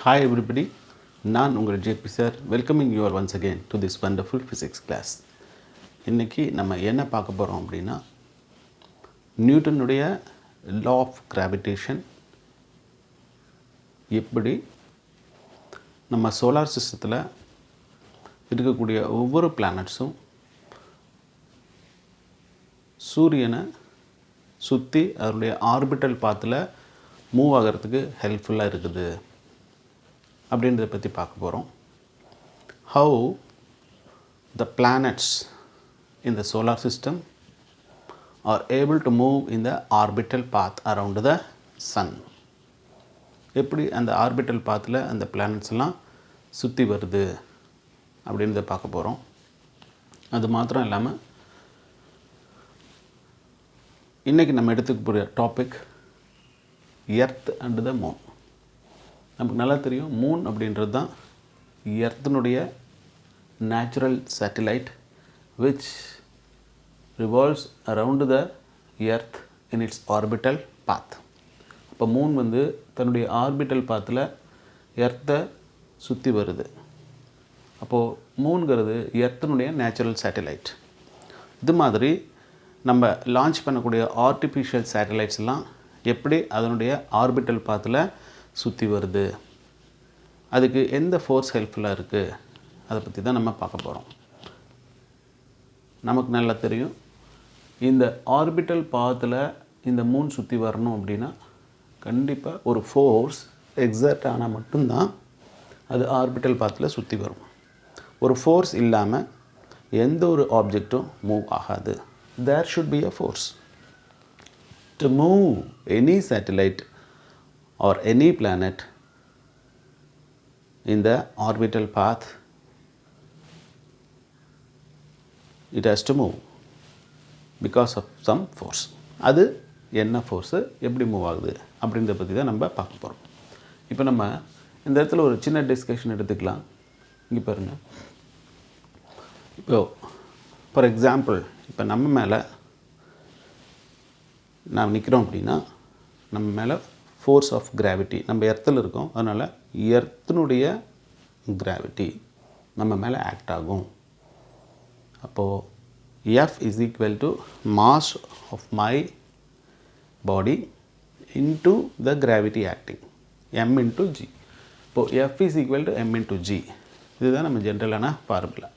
Hi everybody, நான் உங்கள் JP sir welcoming you once again to this wonderful physics class. இன்றைக்கி நம்ம என்ன பார்க்க போகிறோம் அப்படின்னா, நியூட்டனுடைய லா ஆஃப் கிராவிடேஷன் எப்படி நம்ம சோலார் சிஸ்டத்தில் இருக்கக்கூடிய ஒவ்வொரு பிளானட்ஸும் சூரியனை சுற்றி அதனுடைய ஆர்பிட்டல் பாத்தில் மூவ் ஆகிறதுக்கு ஹெல்ப்ஃபுல்லாக இருக்குது அப்படின்றத பற்றி பார்க்க போகிறோம். How the planets in the solar system are able to move in the orbital path around the sun. எப்படி அந்த ஆர்பிட்டல் பாத்தில் அந்த பிளானட்ஸ் எல்லாம் சுற்றி வருது அப்படின்றத பார்க்க போகிறோம். அது மாத்திரம் இல்லாமல் இன்றைக்கி நம்ம எடுத்துக்க போகிற topic earth and the moon. நமக்கு நல்லா தெரியும், மூன் அப்படின்றது தான் எர்த்தினுடைய natural satellite which revolves around the earth in its orbital path. இப்போ மூன் வந்து தன்னுடைய ஆர்பிட்டல் பாத்தில் எர்த்தை சுற்றி வருது. அப்போது மூன்கிறது எர்த்தினுடைய நேச்சுரல் சேட்டிலைட். இது மாதிரி நம்ம லான்ச் பண்ணக்கூடிய ஆர்டிஃபிஷியல் சேட்டலைட்ஸ்லாம் எப்படி அதனுடைய ஆர்பிட்டல் பாத்தில் சுற்றி வருது, அதுக்கு எந்த ஃபோர்ஸ் ஹெல்ப்ஃபுல்லாக இருக்குது, அதை பற்றி தான் நம்ம பார்க்க போகிறோம். நமக்கு நல்லா தெரியும், இந்த ஆர்பிட்டல் பாத்தில் இந்த மூன் சுற்றி வரணும் அப்படின்னா கண்டிப்பாக ஒரு ஃபோர்ஸ் எக்ஸர்ட் ஆனால் மட்டும்தான் அது ஆர்பிட்டல் பாத்தில் சுற்றி வரும். ஒரு ஃபோர்ஸ் இல்லாமல் எந்த ஒரு ஆப்ஜெக்டும் மூவ் ஆகாது. There should be a force to move any satellite or any planet in the orbital path. It has to move because of some force. அது என்ன ஃபோர்ஸு, எப்படி மூவ் ஆகுது அப்படின்றத பற்றி தான் நம்ம பார்க்க போகிறோம். இப்போ நம்ம இந்த இடத்துல ஒரு சின்ன டிஸ்கஷன் எடுத்துக்கலாம். இங்கே பாருங்கள், இப்போ ஃபார் எக்ஸாம்பிள் இப்போ நம்ம மேலே நாம் நிற்கிறோம் அப்படின்னா நம்ம மேலே ஃபோர்ஸ் ஆஃப் கிராவிட்டி, நம்ம எர்த்தில் இருக்கோம், அதனால் எர்த்தினுடைய கிராவிட்டி நம்ம மேலே ஆக்ட் ஆகும். அப்போது F is equal to mass of my body into the gravity acting, m into g. இப்போது F is equal to m into g. இதுதான் நம்ம ஜென்ரலான ஃபார்முலா.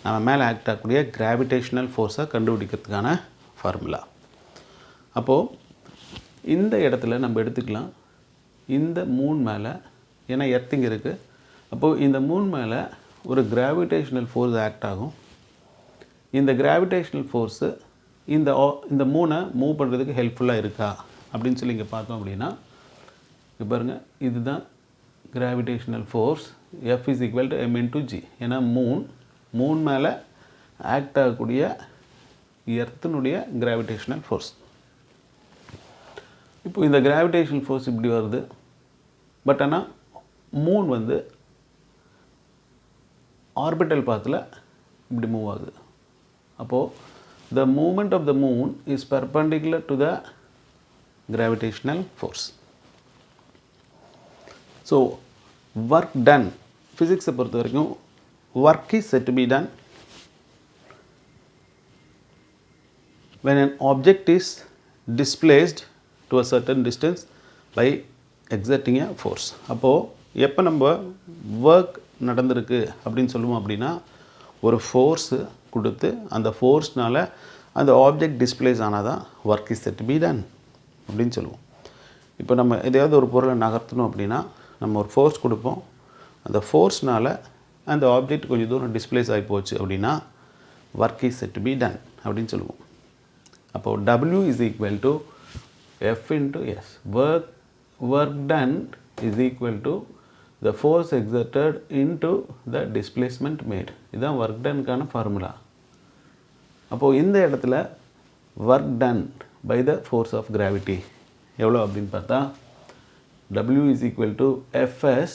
நம்ம மேலே ஆக்ட் ஆகக்கூடிய கிராவிடேஷ்னல் ஃபோர்ஸை கண்டுபிடிக்கிறதுக்கான ஃபார்முலா. அப்போது இந்த இடத்துல நம்ம எடுத்துக்கலாம், இந்த மூன் மேலே, ஏன்னா எர்த்திங் இருக்குது, அப்போது இந்த மூன் மேலே ஒரு கிராவிடேஷ்னல் ஃபோர்ஸ் ஆக்ட் ஆகும். இந்த கிராவிடேஷ்னல் ஃபோர்ஸு இந்த மூனை மூவ் பண்ணுறதுக்கு ஹெல்ப்ஃபுல்லாக இருக்கா அப்படின்னு சொல்லி இங்கே பார்த்தோம் அப்படின்னா, இங்கே பாருங்கள், இதுதான் gravitational force. F is equal to m into g. ஏன்னா மூன் மேலே ஆக்ட் ஆகக்கூடிய எர்த்தினுடைய கிராவிடேஷ்னல் ஃபோர்ஸ். இப்போ இந்த கிராவிடேஷனல் ஃபோர்ஸ் இப்படி வருது, பட் ஆனால் மூன் வந்து ஆர்பிட்டல் பாத்தில் இப்படி மூவ் ஆகுது. அப்போது the movement of the moon is perpendicular to the gravitational force. So work done, ஃபிசிக்ஸை பொறுத்த வரைக்கும் work is said to be done when an object is displaced to a certain distance by exerting a force. அப்போது எப்போ நம்ம work நடந்திருக்கு அப்படின்னு சொல்லுவோம் அப்படின்னா, ஒரு ஃபோர்ஸு கொடுத்து அந்த ஃபோர்ஸ்னால் அந்த ஆப்ஜெக்ட் டிஸ்பிளேஸ் ஆனால் தான் work is said to be ton அப்படின்னு சொல்லுவோம். இப்போ நம்ம எதையாவது ஒரு பொருளை நகர்த்தணும் அப்படின்னா நம்ம ஒரு ஃபோர்ஸ் கொடுப்போம், அந்த ஃபோர்ஸ்னால் அந்த ஆப்ஜெக்ட் கொஞ்சம் தூரம் டிஸ்பிளேஸ் ஆகி போச்சு அப்படின்னா work is said to be ton அப்படின்னு சொல்லுவோம். அப்போது W is equal to F into S. Work done is equal to the force exerted into the displacement made. இதுதான் ஒர்க் டன்க்கான ஃபார்முலா. அப்போது இந்த இடத்துல work done by the force of gravity எவ்வளோ அப்படின்னு பார்த்தா W is equal to Fs.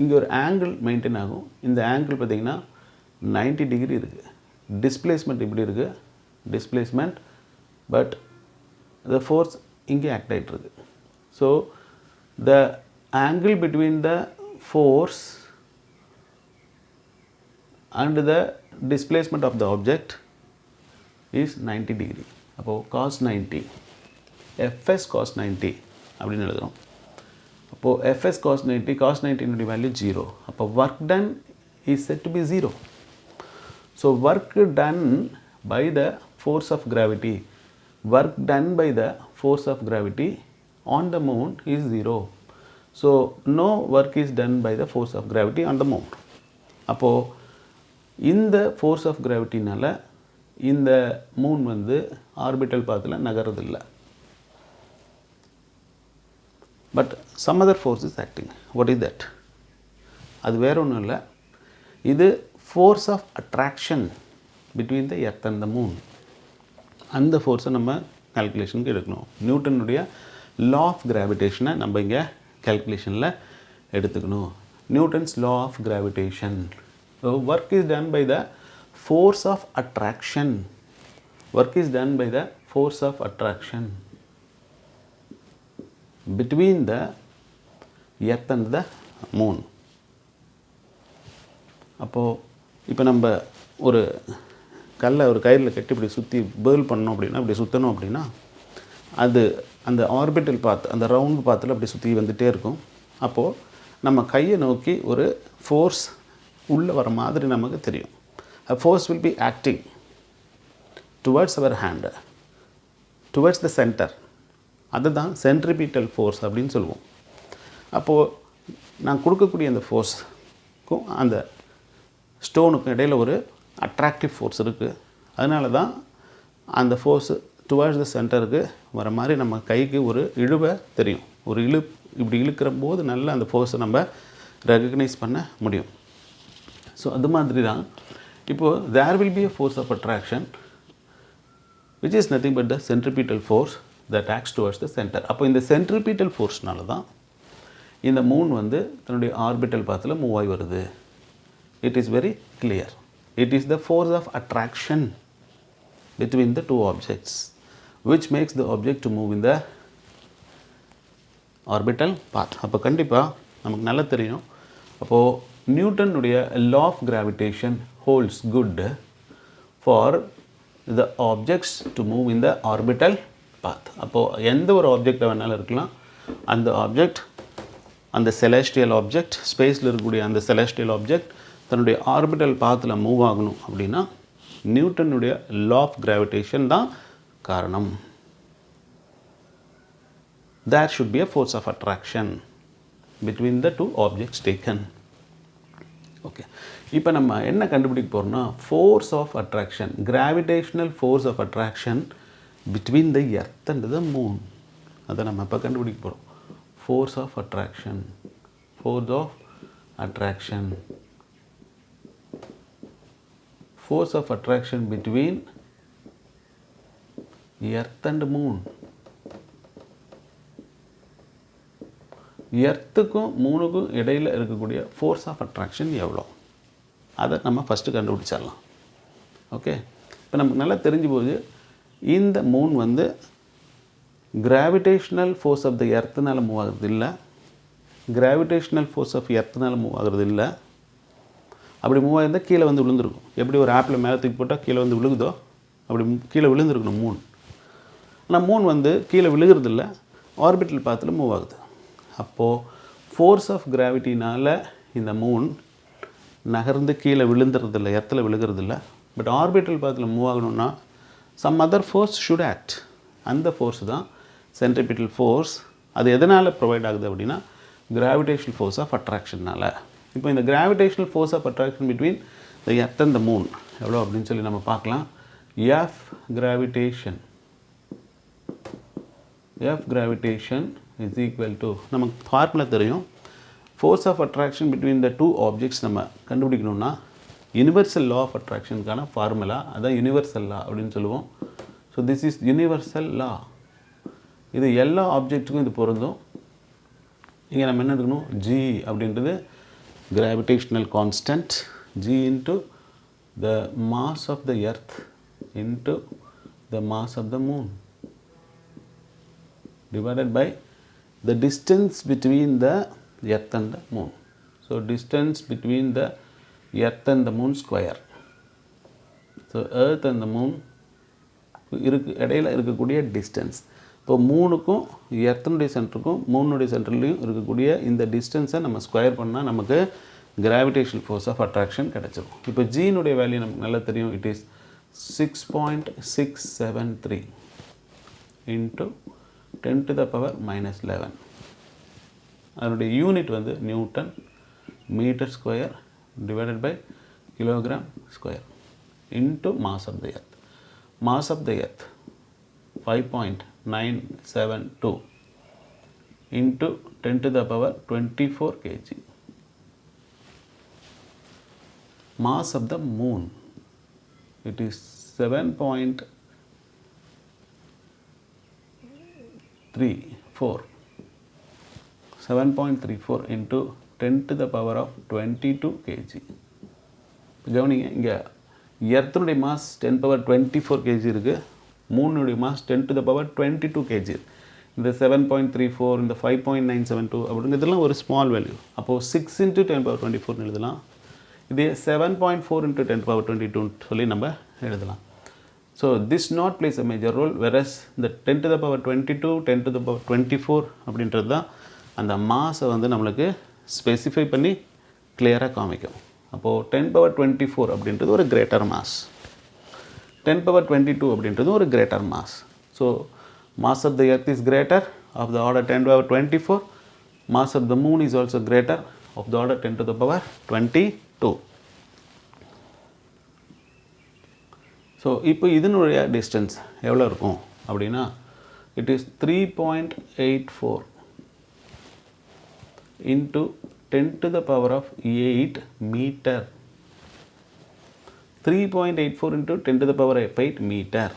இங்கே ஒரு ஆங்கிள் மெயின்டைன் ஆகும். இந்த ஆங்கிள் பார்த்திங்கன்னா 90 டிகிரி இருக்குது. டிஸ்பிளேஸ்மெண்ட் இப்படி இருக்குது, டிஸ்பிளேஸ்மெண்ட், பட் the force இங்கே ஆக்ட் ஆகிட்டு இருக்கு. So the angle between the force and the displacement of the object is 90 degree. அப்போ cos 90 fs cos 90 அப்படின்னு எழுதுறோம். அப்போ fs cos 90 னுடைய வேல்யூ 0. அப்போ work done is said to be 0. So work done by the force of gravity, work done by the force of gravity on the moon is 0. So no work is done by the force of gravity on the moon. அப்போ இந்த force of gravity நால இந்த moon வந்து orbital பாத்தில் நகரதில்லை. But some other force is acting. What is that? அது வேற ஒன்றும் இல்லை. இது force of attraction between the earth and the moon. அந்த ஃபோர்ஸை நம்ம கால்குலேஷனுக்கு எடுக்கணும். நியூட்டனுடைய law of gravitation நம்ம இங்கே கால்குலேஷனில் எடுத்துக்கணும். Newton's law of gravitation. So work is done by the force of attraction. Work is done by the force of attraction between the earth and the moon. அப்போது இப்போ நம்ம ஒரு கல்லை ஒரு கயிறில் கட்டி இப்படி சுற்றி பேர்ல் பண்ணோம் அப்படின்னா இப்படி சுற்றணும் அப்படின்னா அது அந்த ஆர்பிட்டல் பாத் அந்த ரவுண்ட் பாத்தில் அப்படி சுற்றி வந்துகிட்டே இருக்கும். அப்போது நம்ம கையை நோக்கி ஒரு ஃபோர்ஸ் உள்ளே வர மாதிரி நமக்கு தெரியும். A force will be acting towards our hand, towards the center. அதுதான் centripetal force அப்படின்னு சொல்லுவோம். அப்போது நான் கொடுக்கக்கூடிய அந்த ஃபோர்ஸ்க்கும் அந்த ஸ்டோனுக்கும் இடையில் ஒரு அட்ராக்டிவ் ஃபோர்ஸ் இருக்குது. அதனால தான் அந்த ஃபோர்ஸ் டுவர்ட்ஸ் த சென்டருக்கு வர மாதிரி நம்ம கைக்கு ஒரு இழுவை தெரியும். ஒரு இப்படி இழுக்கிற போது நல்லா அந்த ஃபோர்ஸை நம்ம ரெகக்னைஸ் பண்ண முடியும். ஸோ அது மாதிரி தான் இப்போது there will be a force of attraction which is nothing but the centripetal force that acts towards the center. அப்போ இந்த centripetal forceனால தான் இந்த மூன் வந்து தன்னுடைய ஆர்பிட்டல் பாத்தில் மூவ் ஆகி வருது. It is very clear. It is the force of attraction between the two objects which makes the object to move in the orbital path. அப்போ கண்டிப்பாக நமக்கு நல்லா தெரியும். அப்போது நியூட்டனுடைய law of gravitation holds good for the objects to move in the orbital path. அப்போது எந்த ஒரு ஆப்ஜெக்டை வேணாலும் இருக்கலாம். அந்த ஆப்ஜெக்ட் அந்த செலஸ்டியல் ஆப்ஜெக்ட் ஸ்பேஸில் இருக்கக்கூடிய அந்த செலஸ்டியல் ஆப்ஜெக்ட் தன்னுடைய ஆர்பிட்டல் பாத்தில் மூவ் ஆகணும் அப்படின்னா நியூட்டனுடைய law of gravitation தான் காரணம். There should be a force of attraction between the two objects taken. Okay, இப்போ நம்ம என்ன கண்டுபிடிக்க போகிறோம்னா force of attraction, gravitational force of attraction between the earth and the moon. அதை நம்ம இப்போ கண்டுபிடிக்க போகிறோம். Force of attraction, force of attraction, force of attraction between earth and moon. எர்த்துக்கும் மூணுக்கும் இடையில் இருக்கக்கூடிய ஃபோர்ஸ் ஆஃப் அட்ராக்ஷன் எவ்வளோ, அதை நம்ம ஃபஸ்ட்டு கண்டுபிடிச்சிடலாம். ஓகே, இப்போ நமக்கு நல்லா தெரிஞ்சு போகுது. இந்த மூன் வந்து கிராவிடேஷ்னல் ஃபோர்ஸ் ஆஃப் த எர்த்துனால மூவ் ஆகுறது இல்லை, கிராவிடேஷ்னல் ஃபோர்ஸ் ஆஃப் எர்த்துனால மூவ் ஆகுறது இல்லை. அப்படி மூவ் ஆகிருந்தால் கீழே வந்து விழுந்துருக்கும். எப்படி ஒரு ஆப்பிள் மேலே தூக்கி போட்டால் கீழே வந்து விழுகுதோ அப்படி கீழே விழுந்துருக்கணும் மூன். ஆனால் மூன் வந்து கீழே விழுகிறதில்ல, ஆர்பிட்டல் பாத்தில் மூவ் ஆகுது. அப்போது ஃபோர்ஸ் ஆஃப் கிராவிட்டினால் இந்த மூன் நகர்ந்து கீழே விழுந்துறதில்ல, எர்த்தில் விழுகிறதில்ல. பட் ஆர்பிட்டல் பாத்தில் மூவ் ஆகணும்னா some other force should act. அந்த ஃபோர்ஸ் தான் சென்ட்ரிபிட்டல் ஃபோர்ஸ். அது எதனால் ப்ரொவைட் ஆகுது அப்படின்னா கிராவிடேஷனல் ஃபோர்ஸ் ஆஃப் அட்ராக்ஷனால். இப்போ இந்த gravitational force of attraction between the earth and the moon எவ்வளோ அப்படின்னு சொல்லி நம்ம பார்க்கலாம். F gravitation is equal to, நமக்கு ஃபார்முலா தெரியும். Force of attraction between the two objects நம்ம கண்டுபிடிக்கணும்னா யூனிவர்சல் லா ஆஃப் அட்ராக்ஷனுக்கான ஃபார்முலா அதான் யூனிவர்சல் லா அப்படின்னு சொல்லுவோம். So this is universal law. இது எல்லா ஆப்ஜெக்ட்டுக்கும் இது பொருந்தும். இங்கே நம்ம என்ன எடுக்கணும், ஜி அப்படின்றது gravitational constant, g into the mass of the earth into the mass of the moon divided by the distance between the earth and the moon. So distance between the earth and the moon square. So earth and the moon இடையில இருக்கக்கூடிய distance. இப்போ மூணுக்கும் எர்த்தனுடைய சென்டருக்கும் மூணுடைய சென்டர்லையும் இருக்கக்கூடிய இந்த டிஸ்டன்ஸை நம்ம square பண்ணால் நமக்கு gravitational force of attraction கிடச்சிரும். இப்போ ஜீனுடைய வேல்யூ நமக்கு நல்லா தெரியும். It is 6.673 into 10⁻⁻11. அதனுடைய யூனிட் வந்து newton metre square divided by kilogram square into mass of the earth. Mass of the earth 5.972 into 10⁻24 kg. Mass of the moon, it is 7.34 into 10⁻22 kg. கவனிங்க, இங்கே எர்த்தனுடைய mass 10⁻24 kg இருக்குது, மூணுடைய mass 10⁻22 kg. இந்த 7.34 இந்த 5.972 அப்படிங்கிறதுலாம் ஒரு small value. அப்போது 6 into 10⁻24 எழுதலாம். இதே 7.4 into 10⁻22 சொல்லி நம்ம எழுதலாம். So this not plays a major role. Versus இந்த 10⁻22 10⁻24 அப்படின்றது தான் அந்த மாஸை வந்து நம்மளுக்கு ஸ்பெசிஃபை பண்ணி கிளியராக காமிக்கும். அப்போது 10⁻24 அப்படின்றது ஒரு கிரேட்டர் மாஸ், 10⁻22 அப்படின்றது ஒரு greater mass. So mass of the earth is greater of the order 10⁻24. Mass of the moon is also greater of the order 10⁻22. So இப்போ இதனுடைய டிஸ்டன்ஸ் எவ்வளோ இருக்கும் அப்படின்னா it is 3.84 into 10⁸ metre. 3.84 into 10⁸ metre,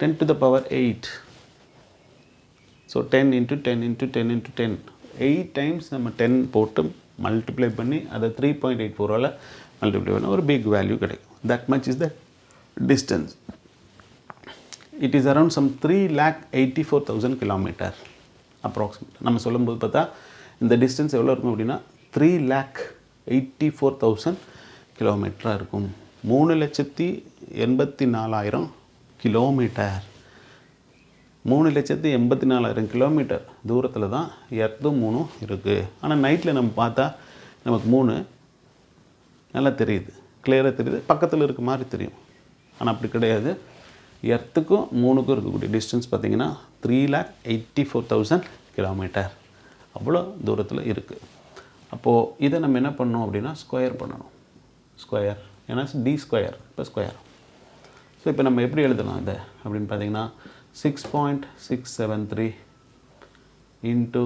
10⁸. So 10 into 10 into 10 into 10 8 times நம்ம 10 போட்டு multiply பண்ணி அதை 3.84ஆல் multiply பண்ண ஒரு பிக் வேல்யூ கிடைக்கும். That much is the distance. It is around some 3,84,000 kilometre approximate. நம்ம சொல்லும்போது பார்த்தா இந்த டிஸ்டன்ஸ் எவ்வளோ இருக்கும் அப்படின்னா 3,84,000 கிலோமீட்டராக இருக்கும். 3,84,000 கிலோமீட்டர். 3,84,000 கிலோமீட்டர் தூரத்தில் தான் எர்த்தும் மூணும் இருக்குது. ஆனால் நைட்டில் நம்ம பார்த்தா நமக்கு மூணு நல்லா தெரியுது, கிளியராக தெரியுது, பக்கத்தில் இருக்க மாதிரி தெரியும். ஆனால் அப்படி கிடையாது. எர்த்துக்கும் மூணுக்கும் இருக்கக்கூடிய டிஸ்டன்ஸ் பார்த்திங்கன்னா 3,84,000 கிலோமீட்டர். அவ்வளோ தூரத்தில் இருக்குது. அப்போது இதை நம்ம என்ன பண்ணணும் அப்படின்னா ஸ்கொயர் பண்ணணும். ஸ்கொயர் ஏன்னா டி ஸ்கொயர் இப்போ ஸ்கொயர். ஸோ இப்போ நம்ம எப்படி எழுதலாம் இதை அப்படின்னு பார்த்தீங்கன்னா 6.673 into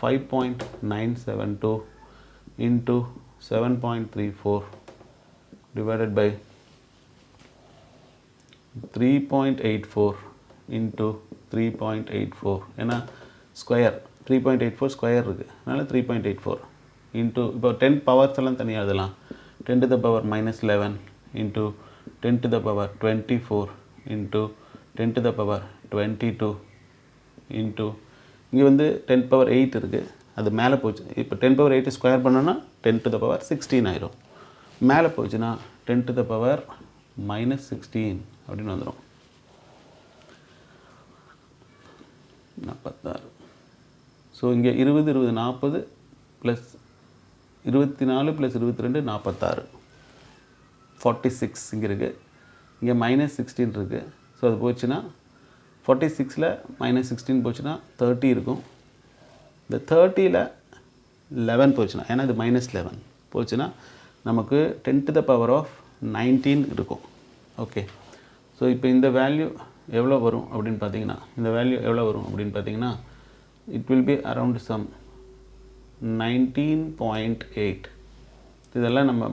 5.972 into 7.34 divided by 3.84 into 3.84. ஏன்னா ஸ்கொயர் 3.84 ஸ்கொயர் இருக்குது, அதனால் 3.84 இன்ட்டு இப்போ 10 பவர்ஸ் எல்லாம் தனியாக எழுதலாம். 10⁻⁻11 இன்ட்டு 10⁻24 இன்ட்டு 10⁻22 இன்ட்டு இங்கே வந்து 10⁻8 இருக்குது, அது மேலே போச்சு. இப்போ 10⁻8 ஸ்கொயர் பண்ணோன்னா 10⁻16 ஆயிரும். மேலே போச்சுன்னா 10⁻−16 அப்படின்னு வந்துடும். 46. ஸோ இங்கே 20 20 40 ப்ளஸ் 24 + 22 46. 46 இங்கே இருக்குது, இங்கே -16 இருக்குது. ஸோ அது போச்சுன்னா 46ல் -16 போச்சுன்னா 30 இருக்கும். இந்த 30ல் 11 போச்சுன்னா, ஏன்னா இது -11 போச்சுன்னா நமக்கு 10⁻19 இருக்கும். ஓகே. ஸோ இப்போ இந்த வேல்யூ எவ்வளோ வரும் அப்படின்னு பார்த்தீங்கன்னா it will be around some 19.8. இதெல்லாம் நம்ம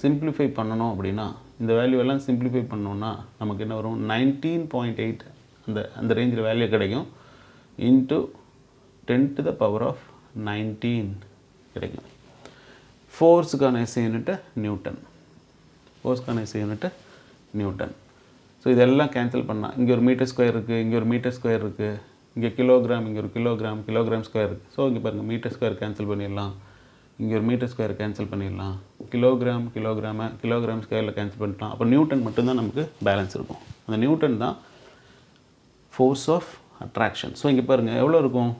சிம்பிளிஃபை பண்ணணும் அப்படின்னா, இந்த வேல்யூ எல்லாம் சிம்பிளிஃபை பண்ணோன்னா நமக்கு என்ன வரும் 19.8 அந்த ரேஞ்சில் வேல்யூ கிடைக்கும். இன்ட்டு 10⁻19 கிடைக்கும். ஃபோர்ஸுக்கான எஸ்ஐ யூனிட்டு நியூட்டன். ஸோ இதெல்லாம் கேன்சல் பண்ணால் இங்கே ஒரு மீட்டர் ஸ்கொயர் இருக்குது, இங்கே ஒரு மீட்டர் ஸ்கொயர் இருக்குது, இங்கே கிலோகிராம், இங்கே ஒரு கிலோகிராம் ஸ்கொயர் இருக்குது. ஸோ இங்கே பாருங்கள் மீட்டர் ஸ்கொயர் கேன்சல் பண்ணிடலாம், இங்கே ஒரு மீட்டர் ஸ்கொயர் கேன்சல் பண்ணிடலாம், கிலோகிராம் ஸ்கொயரில் கேன்சல் பண்ணிடலாம். அப்போ நியூட்டன் மட்டும்தான் நமக்கு பேலன்ஸ் இருக்கும். அந்த நியூட்டன் தான் ஃபோர்ஸ் ஆஃப் அட்ராக்ஷன். ஸோ இங்கே பாருங்கள் எவ்வளோ இருக்கும்,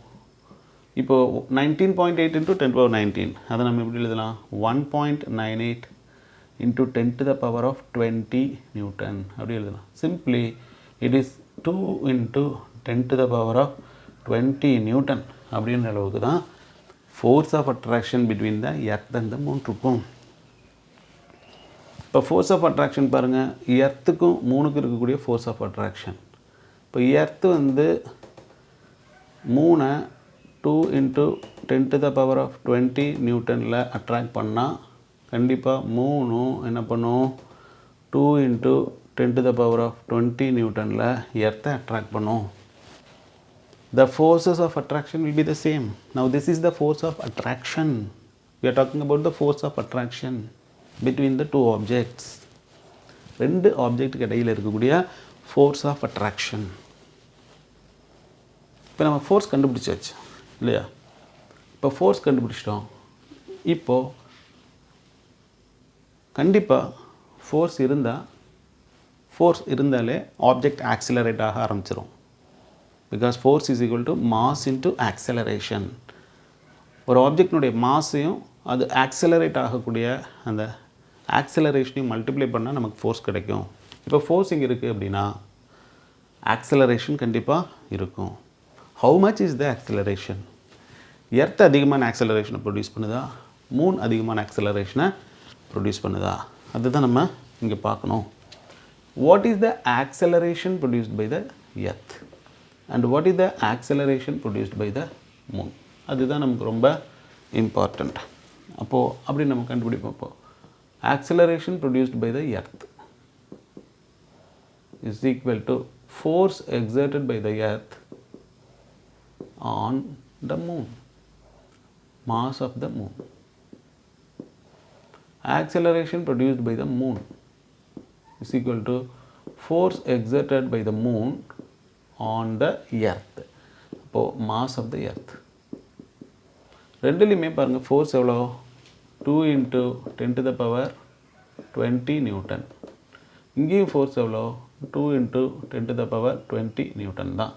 இப்போது 19.8 × 10⁻19 அதை நம்ம எப்படி எழுதலாம், 1.98 × 10⁻20 நியூட்டன் அப்படி எழுதலாம். சிம்பிளி இட் இஸ் 2 × 10⁻20 நியூட்டன் அப்படின்ற அளவுக்கு தான் force of attraction between the earth and the moon இருக்கும். இப்போ ஃபோர்ஸ் ஆஃப் அட்ராக்ஷன் பாருங்கள், எர்த்துக்கும் மூணுக்கும் இருக்கக்கூடிய ஃபோர்ஸ் ஆஃப் அட்ராக்ஷன். இப்போ எர்த்து வந்து மூணை 2 × 10⁻20 நியூட்டனில் அட்ராக்ட் பண்ணால் கண்டிப்பாக மூணும் என்ன பண்ணும், 2 × 10⁻20 நியூட்டனில் எர்த்தை அட்ராக்ட் பண்ணும். The forces of attraction will be the same. Now this is the force of attraction. We are talking about the force of attraction between the two objects. ரெண்டு ஆப்ஜெக்ட்டுக்கு இடையில் இருக்கக்கூடிய ஃபோர்ஸ் ஆஃப் அட்ராக்ஷன். இப்போ நம்ம force கண்டுபிடிச்சாச்சு இல்லையா, இப்போ force கண்டுபிடிச்சிட்டோம். இப்போது கண்டிப்பாக ஃபோர்ஸ் இருந்தாலே ஆப்ஜெக்ட் ஆக்சிலரேட் ஆக ஆரம்பிச்சிடும். Because force is equal to mass into acceleration. ஒரு ஆப்ஜெக்டினுடைய மாஸையும் அது ஆக்சலரேட் ஆகக்கூடிய அந்த ஆக்சலரேஷனையும் மல்டிப்ளை பண்ணால் நமக்கு ஃபோர்ஸ் கிடைக்கும். இப்போ ஃபோர்ஸ் இங்கே இருக்குது அப்படின்னா ஆக்சலரேஷன் கண்டிப்பாக இருக்கும். How much is the acceleration? Earth அதிகமான ஆக்சலரேஷனை ப்ரொடியூஸ் பண்ணுதா, மூன் அதிகமான ஆக்சலரேஷனை ப்ரொடியூஸ் பண்ணுதா, அதுதான் நம்ம இங்கே பார்க்கணும். What is the acceleration produced by the earth and what is the acceleration produced by the moon? அதுதான் நமக்கு ரொம்ப இம்பார்ட்டண்ட். அப்போது அப்படி நம்ம கண்டுபிடிப்போம். அப்போது acceleration produced by the earth is equal to force exerted by the earth on the moon, mass of the moon. Acceleration produced by the moon is equal to force exerted by the moon on the earth. அப்போது mass of the earth. ரெண்டுலேயுமே பாருங்கள் force எவ்வளோ, 2 × 10⁻20 Newton. இங்கேயும் force எவ்வளோ, 2 × 10⁻20 Newton தான்.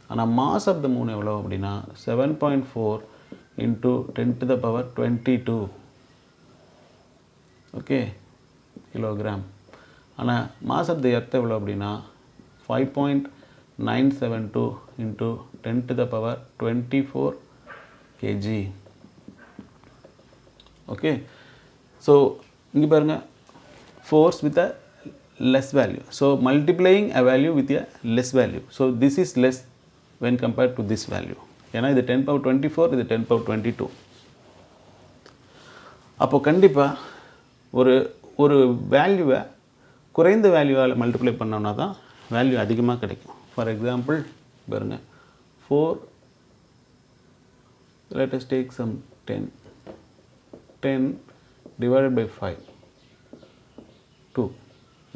ஆனால் mass of the moon எவ்வளோ அப்படின்னா 7.4 × 10⁻22 ஓகே கிலோகிராம். ஆனால் மாஸ் ஆஃப் த எர்த் எவ்வளோ அப்படின்னா 5.972 × 10⁻24 kg. ஓகே, ஸோ இங்கே பாருங்கள் force with a less value. So multiplying a value with a less value. So this is less when compared to this value. ஏன்னா இது 10⁻24, இது 10⁻22. அப்போ கண்டிப்பாக ஒரு வேல்யூவை குறைந்த வேல்யூவால் மல்டிப்ளை பண்ணோம்னா தான் வேல்யூ அதிகமாக கிடைக்கும். ஃபார் எக்ஸாம்பிள் பாருங்க 4, let us take some 10 divided by 5 2.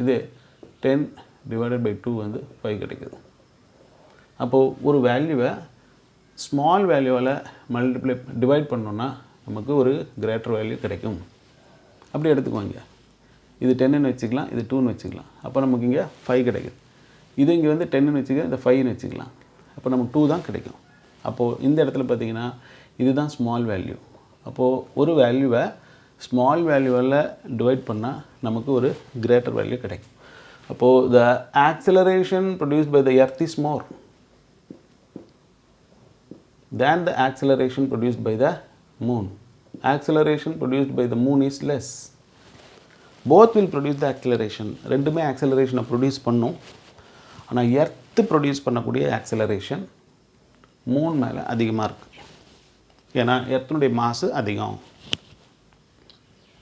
இது 10 divided by 2 வந்து 5 கிடைக்குது. அப்போது ஒரு வேல்யூவை ஸ்மால் வேல்யூவால் டிவைட் பண்ணோன்னா நமக்கு ஒரு கிரேட்டர் வேல்யூ கிடைக்கும். அப்படி எடுத்துக்குவாங்க. இது 10ன்னு வச்சுக்கலாம், இது 2ன்னு வச்சுக்கலாம். அப்போ நமக்கு இங்கே 5 கிடைக்குது. இது இங்கே வந்து 10ன்னு வச்சுக்கலாம், இந்த 5ன்னு வச்சுக்கலாம். அப்போ நமக்கு 2 தான் கிடைக்கும். அப்போது இந்த இடத்துல பார்த்திங்கன்னா இதுதான் ஸ்மால் வேல்யூ. அப்போது ஒரு வேல்யூவை ஸ்மால் வேல்யூவால் டிவைட் பண்ணால் நமக்கு ஒரு கிரேட்டர் வேல்யூ கிடைக்கும். அப்போது the acceleration produced by the earth is more than the acceleration produced by the moon. Acceleration produced by the moon is less. Both will produce the acceleration. ரெண்டுமே ஆக்சலரேஷனை produce பண்ணும். ஆனால் earth produce பண்ணக்கூடிய acceleration Moon மேலே அதிகமாக இருக்குது. ஏன்னா எர்த்தினுடைய மாசு அதிகம்.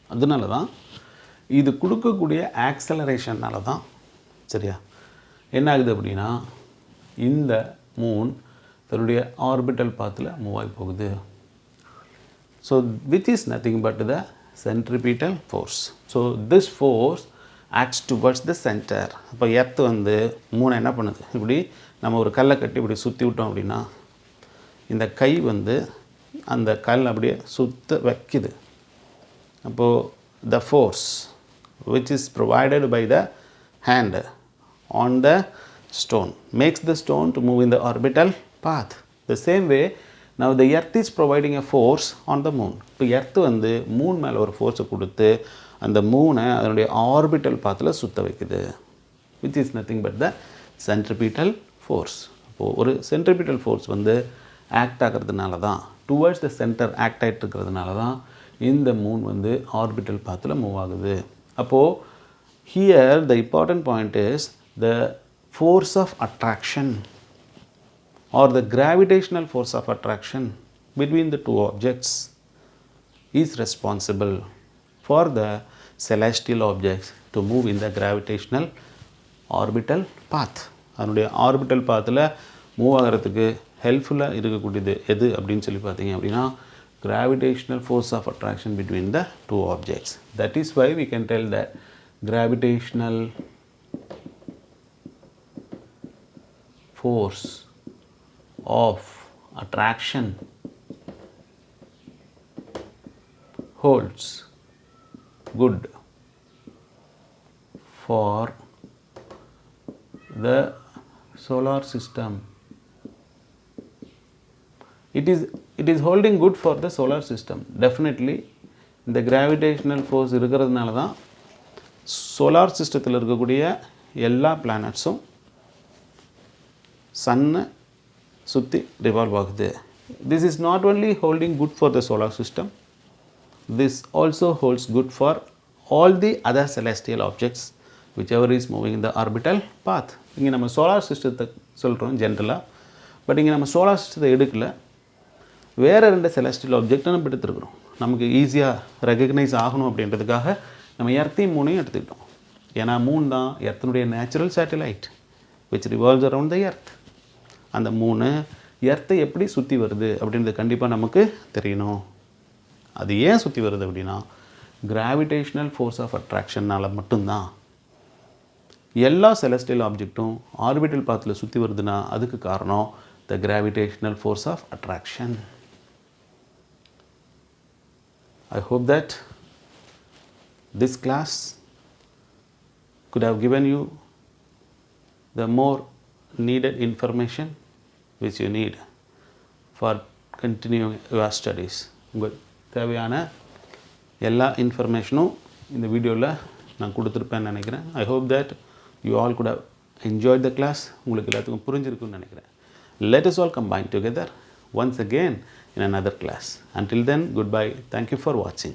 அதனால தான் இது கொடுக்கக்கூடிய ஆக்சலரேஷன்னால தான் சரியா என்ன ஆகுது அப்படின்னா இந்த மூன் தன்னுடைய ஆர்பிட்டல் பாத்தில் மூவ் ஆகி போகுது. So which is nothing but the centripetal force. So this force acts towards the center. அப்போ எர்த் வந்து மூணை என்ன பண்ணுது, இப்படி நம்ம ஒரு கல்லை கட்டி இப்படி சுற்றி விட்டோம் அப்படின்னா இந்த கை வந்து அந்த கல் அப்படியே சுத்த வைக்குது. அப்போது the force which is provided by the hand on the stone makes the stone to move in the orbital path. The same way now the earth is providing a force on the moon. இப்போ earth வந்து Moon மேலே ஒரு ஃபோர்ஸை கொடுத்து அந்த மூனை அதனுடைய orbital பாத்தில் சுத்த வைக்குது, which is nothing but the centripetal force. அப்போது ஒரு சென்ட்ரிபிட்டல் ஃபோர்ஸ் வந்து ஆக்ட் ஆகிறதுனால தான், டுவர்ட்ஸ் த சென்டர் ஆக்ட் ஆகிட்டு இருக்கிறதுனால தான் இந்த மூன் வந்து ஆர்பிட்டல் பாத்தில் மூவ் ஆகுது. அப்போது here the important point is the force of attraction or the gravitational force of attraction between the two objects is responsible for the celestial objects to move in the gravitational orbital path. அதனுடைய orbital பாத்தில் move ஆகிறதுக்கு ஹெல்ப்ஃபுல்லாக இருக்கக்கூடியது எது அப்படின்னு சொல்லி பார்த்தீங்க அப்படின்னா gravitational force of attraction between the two objects. That is why we can tell that gravitational force of attraction holds good for the solar system. It is holding good for the solar system. Definitely இந்த gravitational force இருக்கிறதுனால தான் solar சிஸ்டத்தில் இருக்கக்கூடிய எல்லா பிளானட்ஸும் சன்னை சுற்றி revolve ஆகுது. This is not only holding good for the solar system, this also holds good for all the other celestial objects whichever is moving in the orbital path. இங்கே நம்ம solar சிஸ்டத்தை சொல்கிறோம் ஜென்ரலாக, பட் இங்கே நம்ம சோலார் சிஸ்டத்தை எடுக்கல, வேறு ரெண்டு செலஸ்டியல் ஆப்ஜெக்டை நம்ம எடுத்துருக்குறோம். நமக்கு ஈஸியாக ரெகக்னைஸ் ஆகணும் அப்படின்றதுக்காக நம்ம எர்த்தையும் மூணையும் எடுத்துக்கிட்டோம். ஏன்னா மூன் தான் எர்த்தினுடைய natural satellite which revolves around the earth. அந்த மூணு எர்த்தை எப்படி சுற்றி வருது அப்படின்றது கண்டிப்பாக நமக்கு தெரியணும். அது ஏன் சுற்றி வருது அப்படின்னா கிராவிடேஷ்னல் ஃபோர்ஸ் ஆஃப் அட்ராக்ஷனால் மட்டும்தான். எல்லா செலஸ்டியல் ஆப்ஜெக்ட்டும் ஆர்பிட்டல் பாத்தில் சுற்றி வருதுன்னா அதுக்கு காரணம் the gravitational force of attraction. I hope that this class could have given you the more needed information which you need for continuing your studies. உங்கள் தேவையான எல்லா இன்ஃபர்மேஷனும் இந்த வீடியோவில் நான் கொடுத்துருப்பேன்னு நினைக்கிறேன். I hope that you all could have enjoyed the class. உங்களுக்கு எல்லாத்துக்கும் புரிஞ்சிருக்குன்னு நினைக்கிறேன். Let us all combine together once again in another class. Until then, goodbye. Thank you for watching.